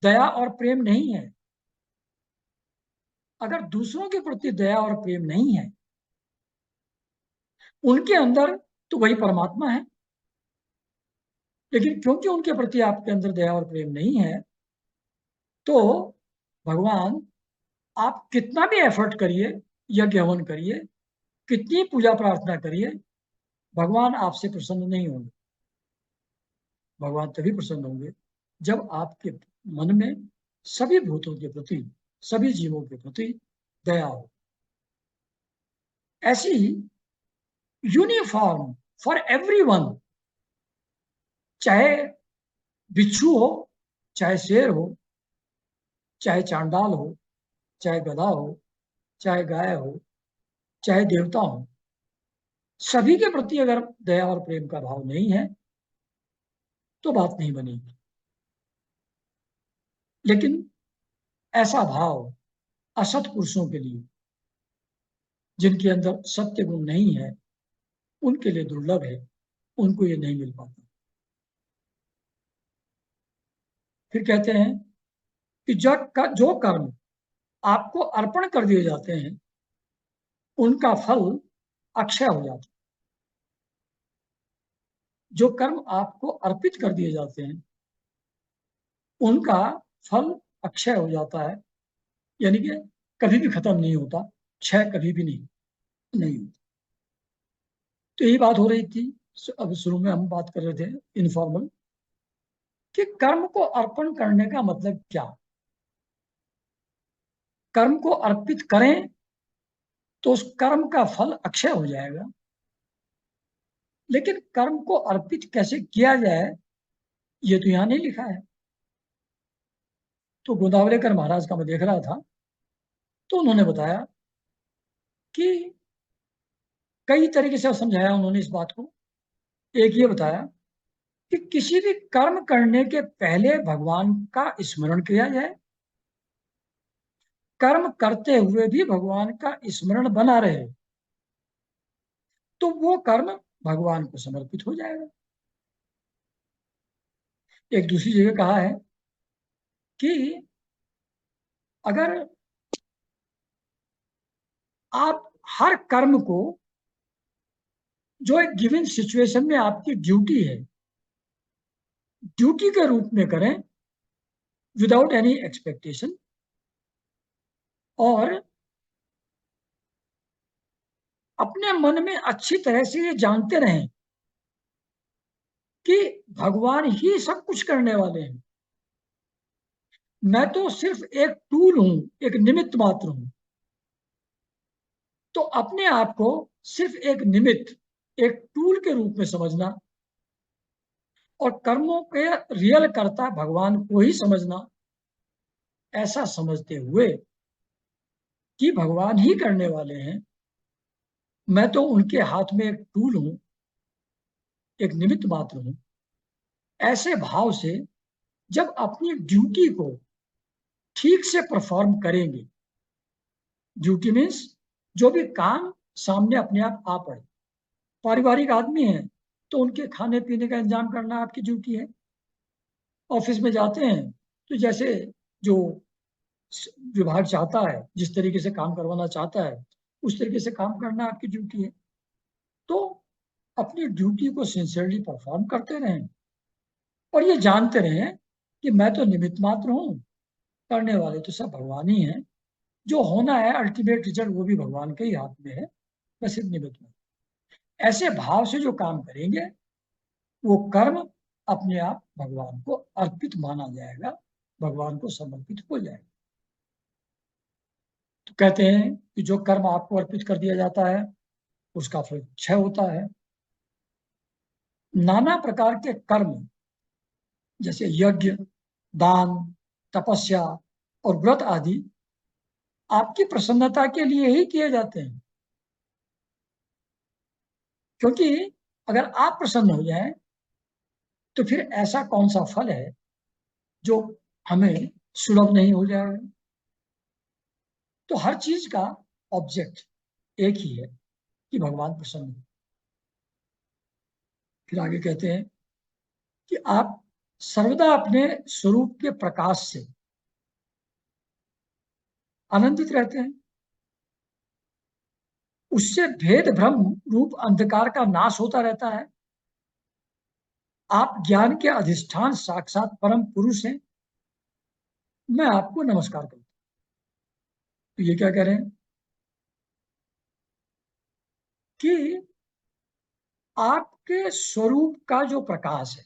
दया और प्रेम नहीं है। अगर दूसरों के प्रति दया और प्रेम नहीं है उनके अंदर, तो वही परमात्मा है। लेकिन क्योंकि उनके प्रति आपके अंदर दया और प्रेम नहीं है, तो भगवान आप कितना भी एफर्ट करिए, यज्ञ हवन करिए, कितनी पूजा प्रार्थना करिए, भगवान आपसे प्रसन्न नहीं होंगे। भगवान तभी प्रसन्न होंगे जब आपके मन में सभी भूतों के प्रति, सभी जीवों के प्रति दया हो। ऐसी यूनिफॉर्म फॉर एवरीवन, चाहे बिच्छू हो, चाहे शेर हो, चाहे चांडाल हो, चाहे गधा हो, चाहे गाय हो, चाहे देवता हो, सभी के प्रति अगर दया और प्रेम का भाव नहीं है तो बात नहीं बनेगी। लेकिन ऐसा भाव असत पुरुषों के लिए, जिनके अंदर सत्य गुण नहीं है, उनके लिए दुर्लभ है, उनको ये नहीं मिल पाता। फिर कहते हैं कि जो कर्म आपको अर्पण कर दिए जाते हैं उनका फल अक्षय हो जाता है। जो कर्म आपको अर्पित कर दिए जाते हैं उनका फल अक्षय हो जाता है, यानी कि कभी भी खत्म नहीं होता, क्षय कभी भी नहीं होता। तो यही बात हो रही थी। अब शुरू में हम बात कर रहे थे इनफॉर्मल, कि कर्म को अर्पण करने का मतलब क्या। कर्म को अर्पित करें तो उस कर्म का फल अक्षय हो जाएगा, लेकिन कर्म को अर्पित कैसे किया जाए ये तो यहां नहीं लिखा है। तो गोदावरीकर महाराज का मैं देख रहा था, तो उन्होंने बताया कि कई तरीके से समझाया उन्होंने इस बात को। एक ये बताया कि किसी भी कर्म करने के पहले भगवान का स्मरण किया जाए, कर्म करते हुए भी भगवान का स्मरण बना रहे, तो वो कर्म भगवान को समर्पित हो जाएगा। एक दूसरी जगह कहा है कि अगर आप हर कर्म को जो एक गिवन सिचुएशन में आपकी ड्यूटी है, ड्यूटी के रूप में करें विदाउट एनी एक्सपेक्टेशन, और अपने मन में अच्छी तरह से ये जानते रहें कि भगवान ही सब कुछ करने वाले हैं, मैं तो सिर्फ एक टूल हूं, एक निमित्त मात्र हूं। तो अपने आप को सिर्फ एक निमित्त, एक टूल के रूप में समझना और कर्मों के रियल कर्ता भगवान को ही समझना, ऐसा समझते हुए कि भगवान ही करने वाले हैं, मैं तो उनके हाथ में एक टूल हूं, एक निमित्त मात्र हूं, ऐसे भाव से जब अपनी ड्यूटी को ठीक से परफॉर्म करेंगे, ड्यूटी मीन्स जो भी काम सामने अपने आप आ पड़े, पारिवारिक आदमी हैं तो उनके खाने पीने का इंतजाम करना आपकी ड्यूटी है। ऑफिस में जाते हैं तो जैसे जो विभाग चाहता है, जिस तरीके से काम करवाना चाहता है, उस तरीके से काम करना आपकी ड्यूटी है। तो अपनी ड्यूटी को सिंसियरली परफॉर्म करते रहें और ये जानते रहें कि मैं तो निमित्त मात्र हूं, करने वाले तो सब भगवान ही हैं, जो होना है अल्टीमेट रिजल्ट वो भी भगवान के ही हाथ में है, मैं सिर्फ निमित्त में। ऐसे भाव से जो काम करेंगे वो कर्म अपने आप भगवान को अर्पित माना जाएगा, भगवान को समर्पित हो जाएगा। तो कहते हैं कि जो कर्म आपको अर्पित कर दिया जाता है उसका फल क्षय होता है। नाना प्रकार के कर्म जैसे यज्ञ, दान, तपस्या और व्रत आदि आपकी प्रसन्नता के लिए ही किए जाते हैं, क्योंकि अगर आप प्रसन्न हो जाएं तो फिर ऐसा कौन सा फल है जो हमें सुलभ नहीं हो जाएगा। तो हर चीज का ऑब्जेक्ट एक ही है कि भगवान प्रसन्न हो। फिर आगे कहते हैं कि आप सर्वदा अपने स्वरूप के प्रकाश से आनंदित रहते हैं, उससे भेद भ्रम रूप अंधकार का नाश होता रहता है। आप ज्ञान के अधिष्ठान साक्षात परम पुरुष हैं। मैं आपको नमस्कार करता हूं। तो ये क्या कह रहे हैं कि आपके स्वरूप का जो प्रकाश है,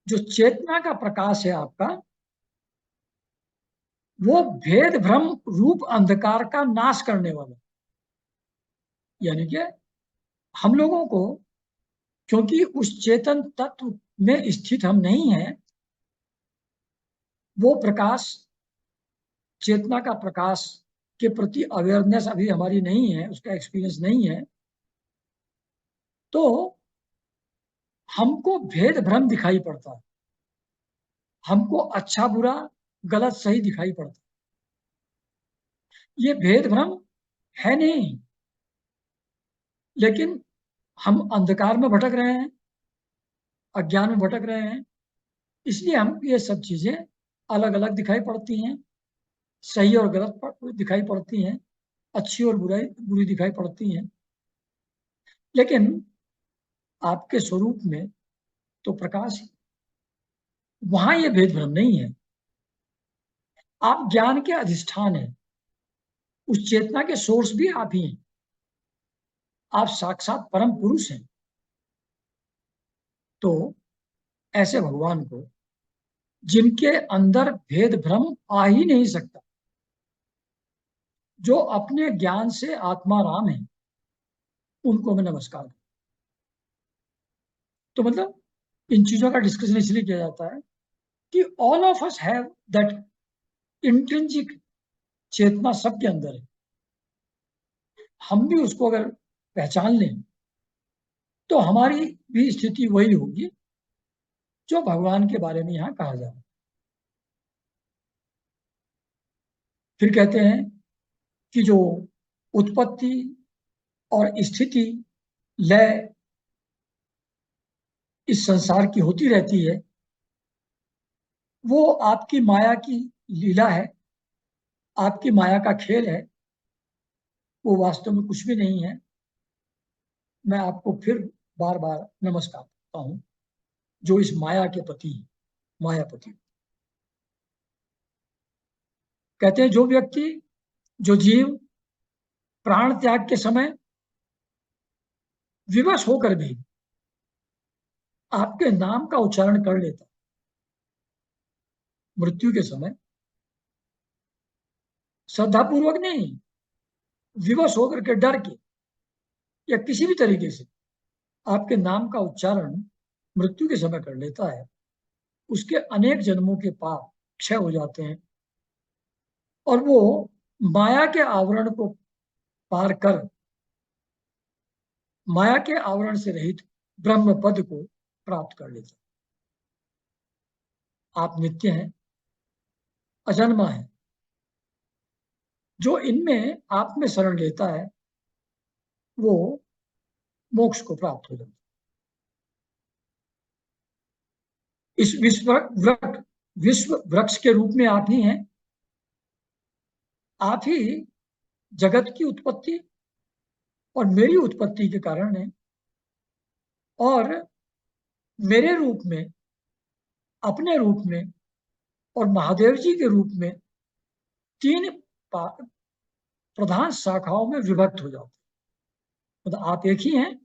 जो चेतना का प्रकाश है आपका, वो भेद भ्रम रूप अंधकार का नाश करने वाला। यानी कि हम लोगों को, क्योंकि उस चेतन तत्व में स्थित हम नहीं हैं, वो प्रकाश, चेतना का प्रकाश के प्रति अवेयरनेस अभी हमारी नहीं है, उसका एक्सपीरियंस नहीं है, तो हमको भेद भ्रम दिखाई पड़ता है, हमको अच्छा बुरा गलत सही दिखाई पड़ता है। ये भेद भ्रम है नहीं, लेकिन हम अंधकार में भटक रहे हैं, अज्ञान में भटक रहे हैं, इसलिए हम ये सब चीजें अलग अलग दिखाई पड़ती हैं, सही और गलत दिखाई पड़ती हैं, अच्छी और बुराई बुरी दिखाई पड़ती हैं। लेकिन आपके स्वरूप में तो प्रकाश है, वहां ये भेद भ्रम नहीं है। आप ज्ञान के अधिष्ठान हैं, उस चेतना के सोर्स भी आप ही हैं, आप साक्षात परम पुरुष हैं। तो ऐसे भगवान को, जिनके अंदर भेद भ्रम आ ही नहीं सकता, जो अपने ज्ञान से आत्मा राम है, उनको मैं नमस्कार करता हूं। तो मतलब इन चीजों का डिस्कशन इसलिए किया जाता है कि all of us have that intrinsic चेतना, सबके अंदर है। हम भी उसको अगर पहचान लें तो हमारी भी स्थिति वही होगी जो भगवान के बारे में यहां कहा जा रहा है। फिर कहते हैं कि जो उत्पत्ति और स्थिति, लय इस संसार की होती रहती है, वो आपकी माया की लीला है, आपकी माया का खेल है, वो वास्तव में कुछ भी नहीं है। मैं आपको फिर बार बार नमस्कार करता हूं, जो इस माया के पति, मायापति। कहते हैं जो व्यक्ति, जो जीव प्राण त्याग के समय विवश होकर भी आपके नाम का उच्चारण कर लेता, मृत्यु के समय श्रद्धापूर्वक नहीं, विवश होकर के, डर के या किसी भी तरीके से आपके नाम का उच्चारण मृत्यु के समय कर लेता है, उसके अनेक जन्मों के पाप क्षय हो जाते हैं और वो माया के आवरण को पार कर, माया के आवरण से रहित ब्रह्म पद को प्राप्त कर लेता है। आप नित्य हैं, अजन्मा है। जो इनमें आप में शरण लेता है वो मोक्ष को प्राप्त हो जाता है। इस विश्व वृक्ष के रूप में आप ही हैं। आप ही जगत की उत्पत्ति और मेरी उत्पत्ति के कारण है, और मेरे रूप में, अपने रूप में और महादेव जी के रूप में तीन प्रधान शाखाओं में विभक्त हो जाते हैं। मतलब आप एक ही हैं,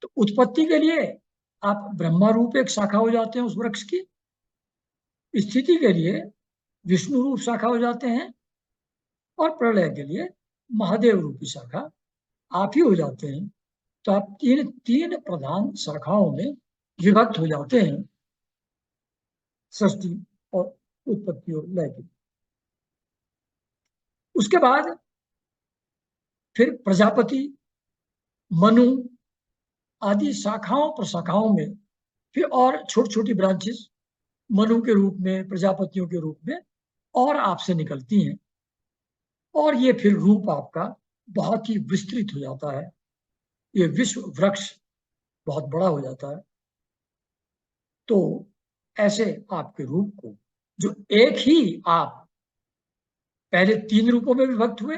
तो उत्पत्ति के लिए आप ब्रह्मा रूप एक शाखा हो जाते हैं उस वृक्ष की, स्थिति के लिए विष्णु रूप शाखा हो जाते हैं, और प्रलय के लिए महादेव रूपी शाखा आप ही हो जाते हैं। तो आप तीन तीन प्रधान शाखाओं में विभक्त हो जाते हैं, सृष्टि और उत्पत्ति और लय की। उसके बाद फिर प्रजापति, मनु आदि शाखाओं प्रशाखाओं में फिर और छोटी छोटी ब्रांचेस मनु के रूप में, प्रजापतियों के रूप में और आपसे निकलती हैं, और ये फिर रूप आपका बहुत ही विस्तृत हो जाता है। ये विश्व वृक्ष बहुत बड़ा हो जाता है। तो ऐसे आपके रूप को, जो एक ही आप पहले तीन रूपों में विभक्त हुए,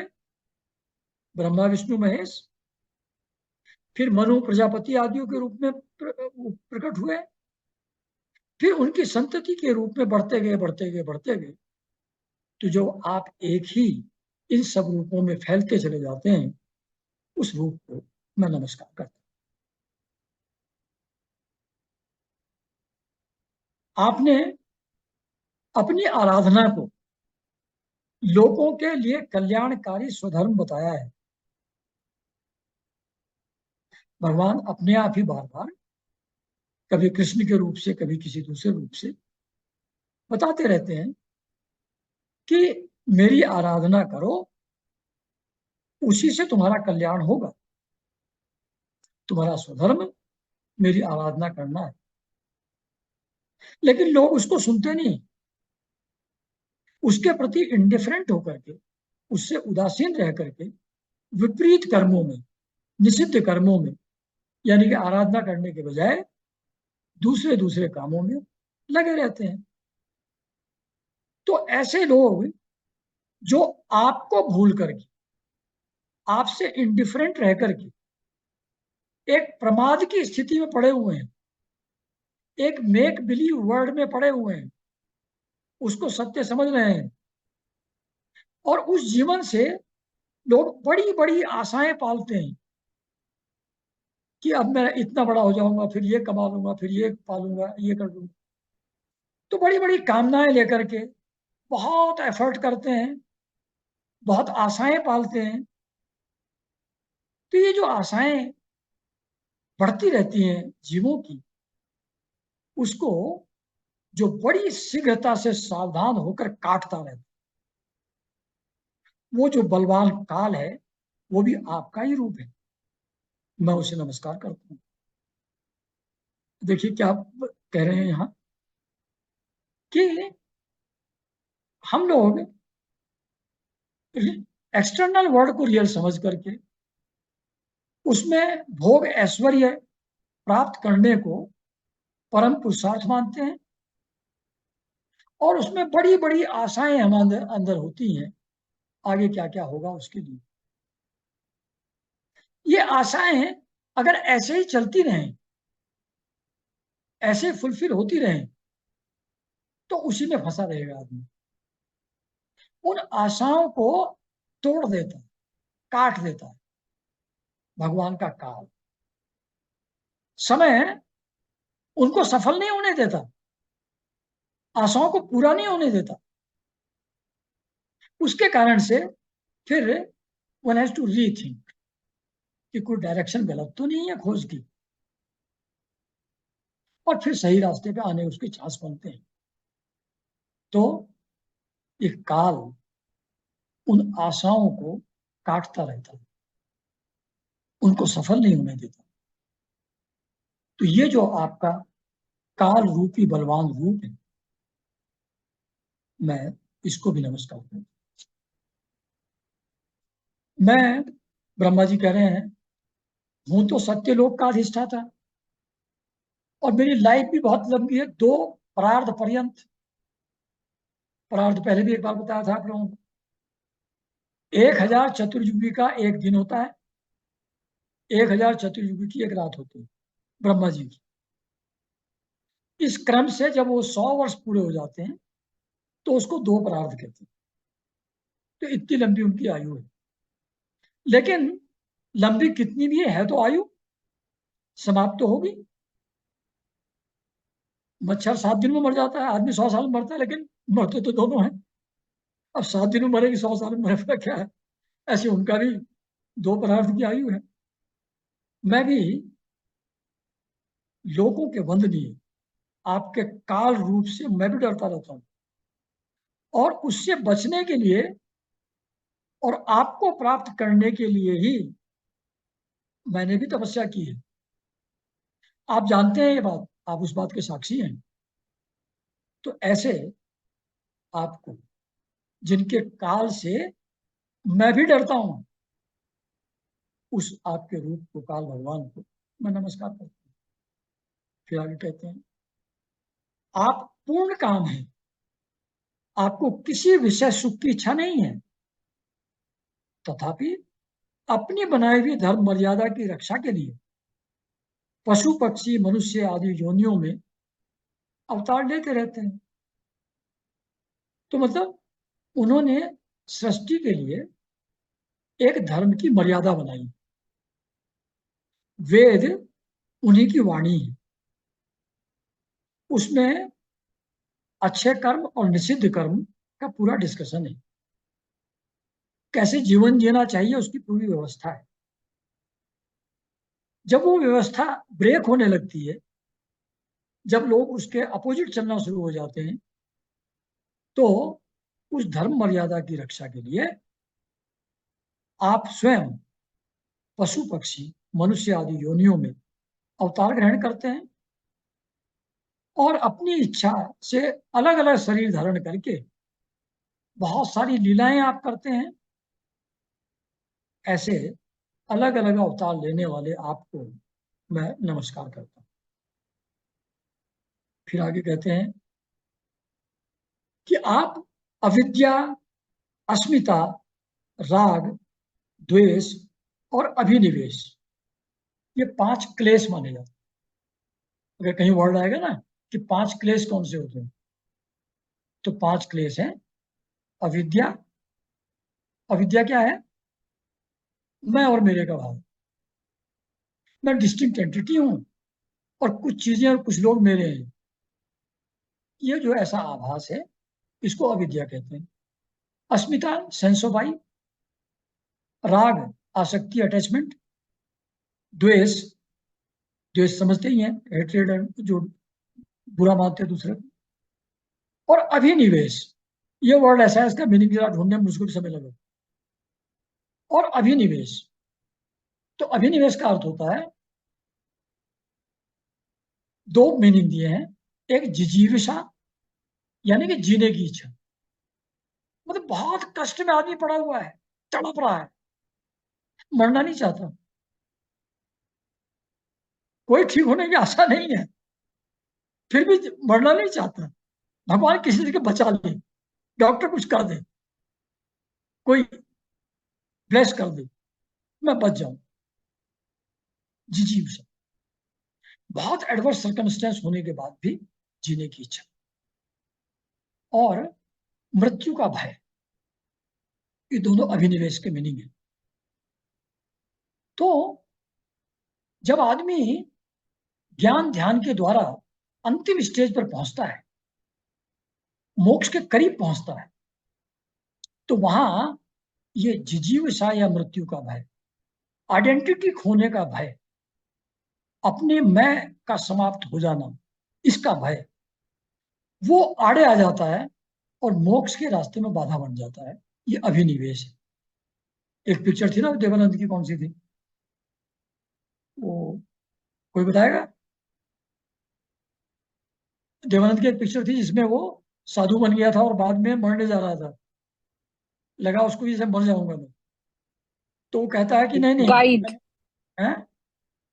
ब्रह्मा विष्णु महेश, फिर मनु प्रजापति आदियों के रूप में प्रकट हुए, फिर उनकी संतति के रूप में बढ़ते गए बढ़ते गए बढ़ते गए, तो जो आप एक ही इन सब रूपों में फैलते चले जाते हैं, उस रूप को मैं नमस्कार करता हूं। आपने अपनी आराधना को लोगों के लिए कल्याणकारी स्वधर्म बताया है। भगवान अपने आप ही बार बार कभी कृष्ण के रूप से, कभी किसी दूसरे रूप से बताते रहते हैं कि मेरी आराधना करो, उसी से तुम्हारा कल्याण होगा। तुम्हारा स्वधर्म मेरी आराधना करना है। लेकिन लोग उसको सुनते नहीं, उसके प्रति इंडिफरेंट होकर के, उससे उदासीन रह करके विपरीत कर्मों में, निषिद्ध कर्मों में, यानी कि आराधना करने के बजाय दूसरे दूसरे कामों में लगे रहते हैं। तो ऐसे लोग जो आपको भूल करके, आपसे इंडिफरेंट रह करके एक प्रमाद की स्थिति में पड़े हुए हैं, एक मेक बिलीव वर्ल्ड में पड़े हुए हैं, उसको सत्य समझ रहे हैं, और उस जीवन से लोग बड़ी बड़ी आशाएं पालते हैं कि अब मैं इतना बड़ा हो जाऊंगा, फिर ये कमा लूंगा, फिर ये पालूंगा, ये कर लूंगा। तो बड़ी बड़ी कामनाएं लेकर के बहुत एफर्ट करते हैं, बहुत आशाएं पालते हैं। तो ये जो आशाएं बढ़ती रहती हैं जीवों की, उसको जो बड़ी शीघ्रता से सावधान होकर काटता रहता, वो जो बलवान काल है, वो भी आपका ही रूप है। मैं उसे नमस्कार करता हूँ। देखिए क्या कह रहे हैं यहाँ कि हम लोग एक्सटर्नल वर्ल्ड को रियल समझ करके उसमें भोग ऐश्वर्य प्राप्त करने को परम पुरुषार्थ मानते हैं, और उसमें बड़ी बड़ी आशाएं हमारे अंदर होती हैं, आगे क्या क्या होगा उसके लिए। ये आशाएं अगर ऐसे ही चलती रहें, ऐसे फुलफिल होती रहें, तो उसी में फंसा रहेगा आदमी। उन आशाओं को तोड़ देता है, काट देता है भगवान का काल। समय उनको सफल नहीं होने देता, आशाओं को पूरा नहीं होने देता। उसके कारण से फिर वन हैज टू रीथिंक कि कोई डायरेक्शन गलत तो नहीं है खोज की, और फिर सही रास्ते पे आने उसके चांस बनते हैं। तो एक काल उन आशाओं को काटता रहता है, उनको सफल नहीं होने देता। तो ये जो आपका काल रूपी बलवान रूप है, मैं इसको भी नमस्कार करता हूं। मैं, ब्रह्मा जी कह रहे हैं, हूं तो सत्यलोक का अधिष्ठाता, और मेरी लाइफ भी बहुत लंबी है, दो प्रार्ध पर्यंत। प्रार्ध पहले भी एक बार बताया था आप लोगों को। 1000 चतुर्युगी का एक दिन होता है, 1000 चतुर्युगी की एक रात होती है ब्रह्मा जी की। इस क्रम से जब वो 100 वर्ष पूरे हो जाते हैं तो उसको दो परार्ध कहते हैं। तो इतनी लंबी उनकी आयु है। लेकिन लंबी कितनी भी है तो आयु समाप्त तो होगी। मच्छर 7 दिन में मर जाता है, आदमी 100 साल में मरता है, लेकिन मरते तो दोनों हैं। अब 7 दिन में मरेगी, 100 साल में मरेगा, क्या है। ऐसे उनका भी दो परार्थ की आयु है। मैं भी लोगों के वंदनीय आपके काल रूप से मैं भी डरता रहता हूं, और उससे बचने के लिए और आपको प्राप्त करने के लिए ही मैंने भी तपस्या की है। आप जानते हैं ये बात, आप उस बात के साक्षी हैं। तो ऐसे आपको, जिनके काल से मैं भी डरता हूं, उस आपके रूप को, काल भगवान को मैं नमस्कार करता हूं। फिर आगे कहते हैं, आप पूर्ण काम है, आपको किसी विषय सुख की इच्छा नहीं है, तथापि अपनी बनाई हुई धर्म मर्यादा की रक्षा के लिए पशु पक्षी मनुष्य आदि योनियों में अवतार लेते रहते हैं। तो मतलब उन्होंने सृष्टि के लिए एक धर्म की मर्यादा बनाई। वेद उन्हीं की वाणी है, उसमें अच्छे कर्म और निषिद्ध कर्म का पूरा डिस्कशन है। कैसे जीवन जीना चाहिए उसकी पूरी व्यवस्था है। जब वो व्यवस्था ब्रेक होने लगती है, जब लोग उसके अपोजिट चलना शुरू हो जाते हैं, तो उस धर्म मर्यादा की रक्षा के लिए आप स्वयं पशु पक्षी मनुष्य आदि योनियों में अवतार ग्रहण करते हैं, और अपनी इच्छा से अलग अलग शरीर धारण करके बहुत सारी लीलाएं आप करते हैं। ऐसे अलग अलग अवतार लेने वाले आपको मैं नमस्कार करता हूं। फिर आगे कहते हैं कि आप अविद्या, अस्मिता, राग, द्वेष और अभिनिवेश, ये 5 क्लेश माने जाते हैं। अगर कहीं वर्ड आएगा ना कि 5 क्लेश कौन से होते हैं, तो 5 क्लेश हैं। अविद्या, अविद्या क्या है? मैं और मेरे का भाव। मैं डिस्टिंक्ट एंटिटी हूं, और कुछ चीजें और कुछ लोग मेरे हैं। ये जो ऐसा आभास है, इसको अविद्या कहते हैं। अस्मिता, सेंस ऑफ आई। राग, आसक्ति, अटैचमेंट। द्वेष, द्वेष समझते ही हैं, हेट्रेड, जो बुरा मानते हैं दूसरे को। और अभिनिवेश, ये वर्ड ऐसा है, इसका मीनिंग जरा ढूंढने में मुझको भी समय लगा। और अभिनिवेश, तो अभिनिवेश का अर्थ होता है, दो मीनिंग दिए हैं। एक जिजीविषा, यानी कि जीने की इच्छा, मतलब बहुत कष्ट में आदमी पड़ा हुआ है, तड़प रहा है, मरना नहीं चाहता, कोई ठीक होने की आशा नहीं है, फिर भी मरना नहीं चाहता। भगवान किसी तरीके बचा ले, डॉक्टर कुछ कर दे, कोई ब्लेस कर दे, मैं बच जाऊं। जिजीविषा, बहुत एडवर्स सर्कमस्टेंस होने के बाद भी जीने की इच्छा। और मृत्यु का भय, ये दोनों अभिनिवेश के मीनिंग है। तो जब आदमी ज्ञान ध्यान के द्वारा अंतिम स्टेज पर पहुंचता है, मोक्ष के करीब पहुंचता है, तो वहां ये जिजीविषा या मृत्यु का भय, आइडेंटिटी खोने का भय, अपने मैं का समाप्त हो जाना, इसका भय, वो आड़े आ जाता है और मोक्ष के रास्ते में बाधा बन जाता है। ये अभिनिवेश है। एक पिक्चर थी ना देवानंद की, कौन सी थी वो, कोई बताएगा? देवानंद की एक पिक्चर थी जिसमें वो साधु बन गया था और बाद में मरने जा रहा था, लगा उसको जैसे मर जाऊंगा मैं। तो वो कहता है कि नहीं नहीं, गाइड। है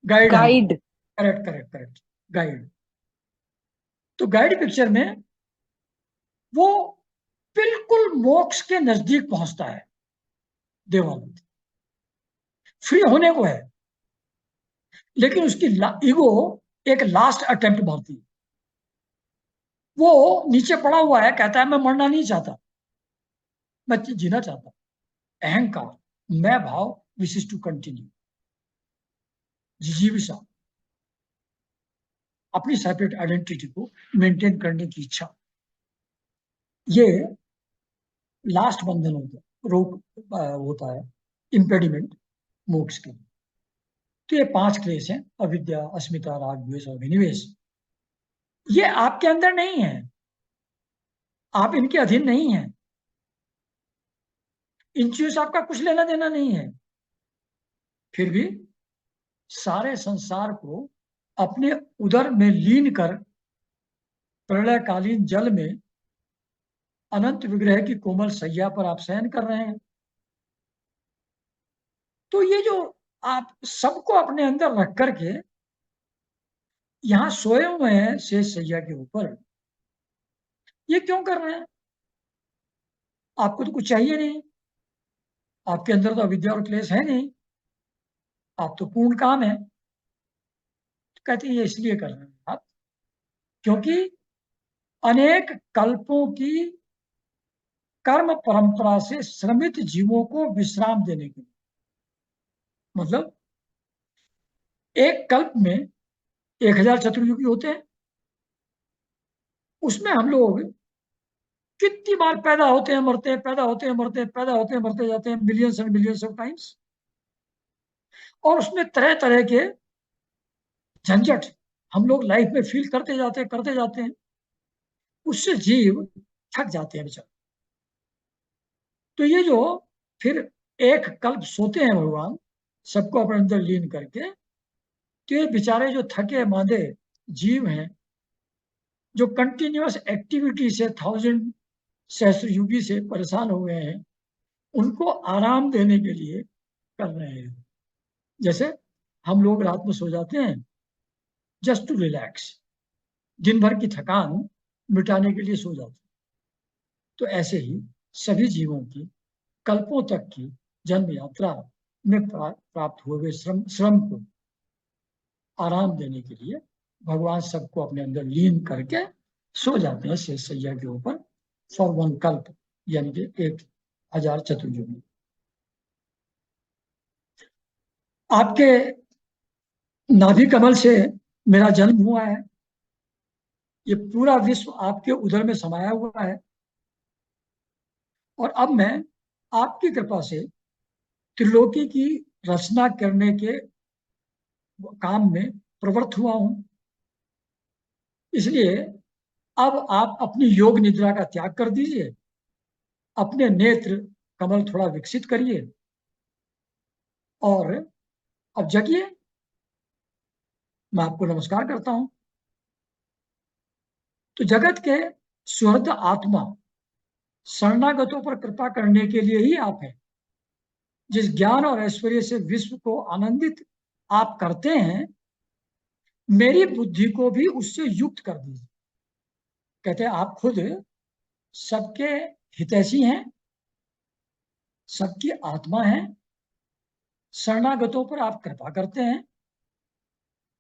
गाइड, हाँ, guide. Correct correct correct, guide. तो गाइड पिक्चर में वो बिल्कुल मोक्ष के नजदीक पहुंचता है, देवानंद फ्री होने को है, लेकिन उसकी ईगो एक लास्ट अटेम्प्ट मारती है वो नीचे पड़ा हुआ है, कहता है मैं मरना नहीं चाहता, मैं जीना चाहता हूं। अहंकार, मैं भाव, विशेष टू कंटिन्यू, जिजीविषा, अपनी सेपरेट आइडेंटिटी को मेंटेन करने की इच्छा, ये लास्ट बंधन होता है, रोक होता है, इम्पेडिमेंट मोक्ष के लिए। तो ये 5 क्लेश हैं, अविद्या, अस्मिता, राग, द्वेष और विनिवेश। ये आपके अंदर नहीं है, आप इनके अधीन नहीं है, इन चीजों से आपका कुछ लेना देना नहीं है। फिर भी सारे संसार को अपने उदर में लीन कर प्रलयकालीन जल में अनंत विग्रह की कोमल सैया पर आप शयन कर रहे हैं। तो ये जो आप सबको अपने अंदर रख करके यहां सोए हुए हैं शेष सैया के ऊपर, ये क्यों कर रहे हैं? आपको तो कुछ चाहिए नहीं, आपके अंदर तो अविद्या और क्लेश है नहीं, आप तो पूर्ण काम है। तो कहते हैं ये इसलिए कर रहे हैं आप, क्योंकि अनेक कल्पों की कर्म परंपरा से श्रमित जीवों को विश्राम देने के लिए। मतलब एक कल्प में 1000 चतुर्युगी होते हैं, उसमें हम लोग कितनी बार पैदा होते हैं मरते हैं, पैदा होते हैं मरते हैं, पैदा होते हैं मरते जाते हैं, millions and millions of times. और उसमें तरह तरह के झंझट हम लोग लाइफ में फील करते जाते हैं, उससे जीव थक जाते हैं बेचारे। तो ये जो फिर एक कल्प सोते हैं भगवान सबको अपने अंदर लीन करके, तो ये बेचारे जो थके मांदे जीव हैं, जो कंटिन्यूअस एक्टिविटी से 1000 सहस्त्र युगी से परेशान हो गए हैं, उनको आराम देने के लिए कर रहे हैं। जैसे हम लोग रात में सो जाते हैं जस्ट टू रिलैक्स, दिन भर की थकान मिटाने के लिए सो जाते हैं। तो ऐसे ही सभी जीवों की कल्पों तक की जन्म यात्रा में प्राप्त हुए हुए श्रम को आराम देने के लिए भगवान सबको अपने अंदर लीन करके सो जाते हैं शेष सैया के ऊपर फॉर वन कल्प, यानी कि 1000 चतुर्युगी। आपके नाभि कमल से मेरा जन्म हुआ है, ये पूरा विश्व आपके उदर में समाया हुआ है, और अब मैं आपकी कृपा से त्रिलोकी की रचना करने के काम में प्रवृत्त हुआ हूं। इसलिए अब आप अपनी योग निद्रा का त्याग कर दीजिए, अपने नेत्र कमल थोड़ा विकसित करिए और अब जगिए। मैं आपको नमस्कार करता हूं। तो जगत के सुहृद आत्मा शरणागतों पर कृपा करने के लिए ही आप हैं। जिस ज्ञान और ऐश्वर्य से विश्व को आनंदित आप करते हैं, मेरी बुद्धि को भी उससे युक्त कर दीजिए। कहते हैं आप खुद सबके हितैषी हैं, सबकी आत्मा हैं, शरणागतों पर आप कृपा करते हैं।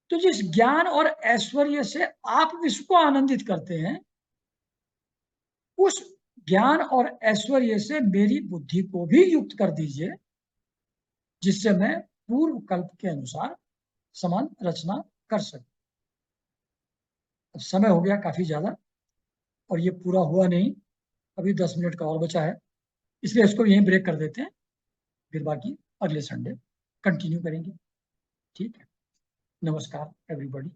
तो जिस ज्ञान और ऐश्वर्य से आप विश्व को आनंदित करते हैं, उस ज्ञान और ऐश्वर्य से मेरी बुद्धि को भी युक्त कर दीजिए, जिससे मैं पूर्व कल्प के अनुसार समान रचना कर सकूं। अब समय हो गया काफी ज्यादा, और ये पूरा हुआ नहीं, अभी 10 मिनट का और बचा है, इसलिए इसको यहीं ब्रेक कर देते हैं। फिर बाकी अगले संडे कंटिन्यू करेंगे। ठीक है, नमस्कार एवरीबॉडी।